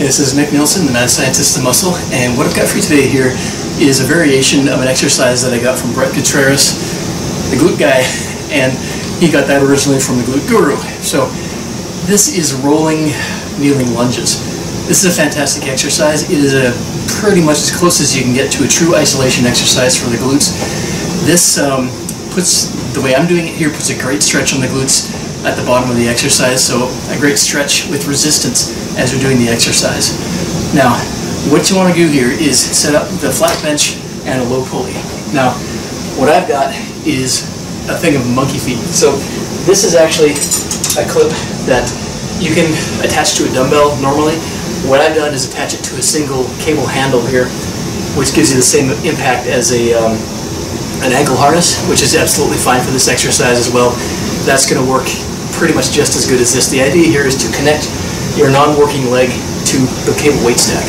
This is Nick Nielsen, the mad scientist of muscle, and what I've got for you today here is a variation of an exercise that I got from Bret Contreras, the Glute Guy, and he got that originally from the Glute Guru. So this is rolling kneeling lunges. This is a fantastic exercise. It is pretty much as close as you can get to a true isolation exercise for the glutes. This puts, the way I'm doing it here, puts a great stretch on the glutes at the bottom of the exercise, so a great stretch with resistance as you're doing the exercise. Now, what you want to do here is set up the flat bench and a low pulley. Now, what I've got is a thing of monkey feet. So this is actually a clip that you can attach to a dumbbell normally. What I've done is attach it to a single cable handle here, which gives you the same impact as an ankle harness, which is absolutely fine for this exercise as well. That's going to work pretty much just as good as this. The idea here is to connect your non-working leg to the cable weight stack.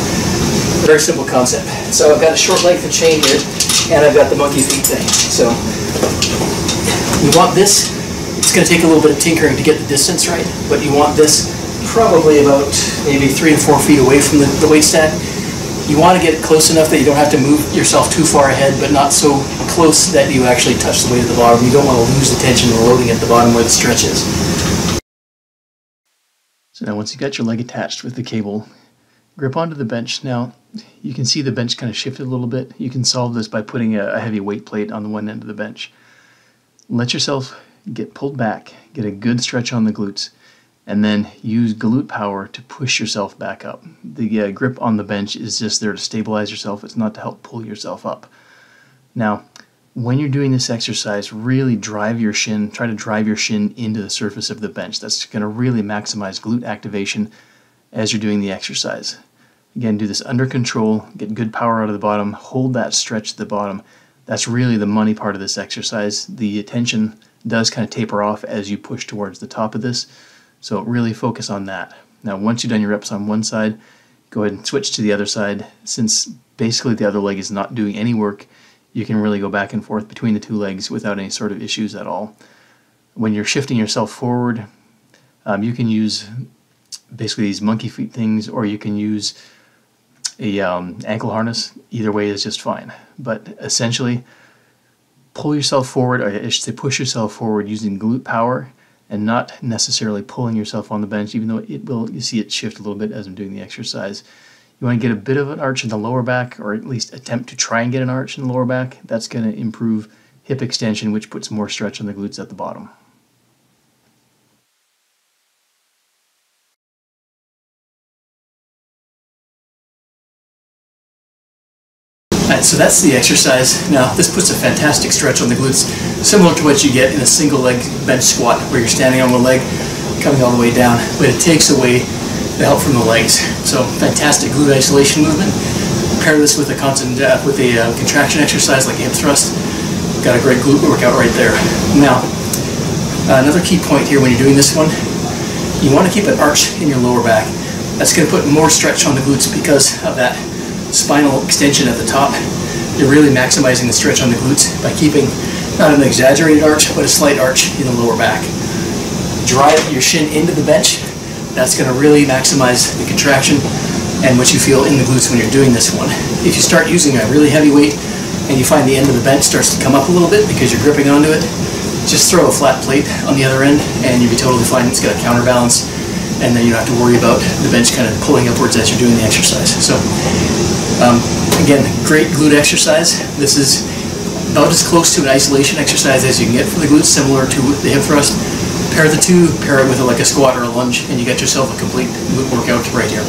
Very simple concept. So I've got a short length of chain here, and I've got the monkey feet thing. So you want this, it's going to take a little bit of tinkering to get the distance right, but you want this probably about maybe 3 to 4 feet away from the weight stack. You want to get it close enough that you don't have to move yourself too far ahead, but not so close that you actually touch the weight at the bottom. You don't want to lose the tension and loading at the bottom where the stretch is. So now once you've got your leg attached with the cable, grip onto the bench. Now you can see the bench kind of shifted a little bit. You can solve this by putting a heavy weight plate on the one end of the bench. Let yourself get pulled back, get a good stretch on the glutes, and then use glute power to push yourself back up. The grip on the bench is just there to stabilize yourself. It's not to help pull yourself up. Now, when you're doing this exercise, really drive your shin, try to drive your shin into the surface of the bench. That's going to really maximize glute activation as you're doing the exercise. Again, do this under control, get good power out of the bottom, hold that stretch at the bottom. That's really the money part of this exercise. The tension does kind of taper off as you push towards the top of this, so really focus on that. Now, once you've done your reps on one side, go ahead and switch to the other side. Since basically the other leg is not doing any work, you can really go back and forth between the two legs without any sort of issues at all. When you're shifting yourself forward, you can use basically these monkey feet things, or you can use a ankle harness. Either way is just fine. But essentially, pull yourself forward, or I should say push yourself forward using glute power, and not necessarily pulling yourself on the bench, even though it will, you see it shift a little bit as I'm doing the exercise. You want to get a bit of an arch in the lower back, or at least attempt to try and get an arch in the lower back. That's going to improve hip extension, which puts more stretch on the glutes at the bottom. Alright, so that's the exercise. Now, this puts a fantastic stretch on the glutes, similar to what you get in a single leg bench squat, where you're standing on one leg, coming all the way down, but it takes away the help from the legs. So, fantastic glute isolation movement. Pair this with a contraction exercise like a hip thrust. Got a great glute workout right there. Now, another key point here when you're doing this one, you want to keep an arch in your lower back. That's going to put more stretch on the glutes because of that spinal extension at the top. You're really maximizing the stretch on the glutes by keeping not an exaggerated arch, but a slight arch in the lower back. Drive your shin into the bench. That's going to really maximize the contraction and what you feel in the glutes when you're doing this one. If you start using a really heavy weight and you find the end of the bench starts to come up a little bit because you're gripping onto it, just throw a flat plate on the other end and you'll be totally fine. It's got a counterbalance, and then you don't have to worry about the bench kind of pulling upwards as you're doing the exercise. So again, great glute exercise. This is about as close to an isolation exercise as you can get for the glutes, similar to the hip thrust. Pair the two, pair it with like a squat or a lunge, and you get yourself a complete glute workout right here.